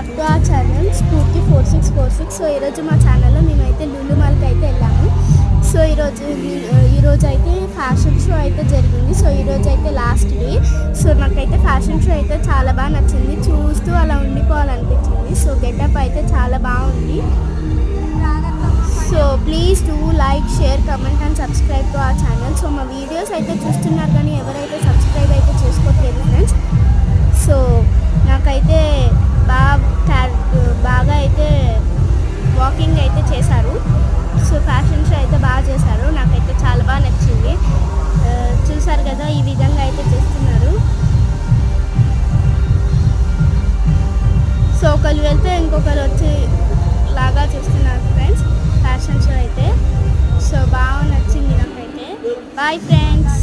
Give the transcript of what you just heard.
Back to ఆ channel స్ఫూర్తి 4646. So ఈరోజు మా ఛానల్లో మేమైతే లులు మాల్కి అయితే వెళ్ళాము. సో ఈరోజు అయితే ఫ్యాషన్ షో అయితే జరిగింది. సో ఈరోజు అయితే లాస్ట్ డే. సో నాకైతే ఫ్యాషన్ షో అయితే చాలా బాగా నచ్చింది. చూస్తూ అలా ఉండిపోవాలనిపించింది. సో గెటప్ అయితే చాలా బాగుంది. So please do like, share, comment and subscribe to our channel. So మా వీడియోస్ అయితే చూస్తున్నారు కానీ ఎవరైతే సబ్స్క్రైబ్ అయితే చేసుకోవట్లేదు ఫ్రెండ్స్. సో నాకైతే బాగా అయితే వాకింగ్ అయితే చేశారు. సో ఫ్యాషన్ షో అయితే బాగా చేశారు. నాకైతే చాలా బాగా నచ్చింది. చూసారు కదా, ఈ విధంగా అయితే చేస్తున్నారు. సో ఒకరు వెళ్తే ఇంకొకరు వచ్చి లాగా చూస్తున్నారు ఫ్రెండ్స్ ఫ్యాషన్ షో అయితే. సో బాగా నచ్చింది నాకైతే. Bye friends.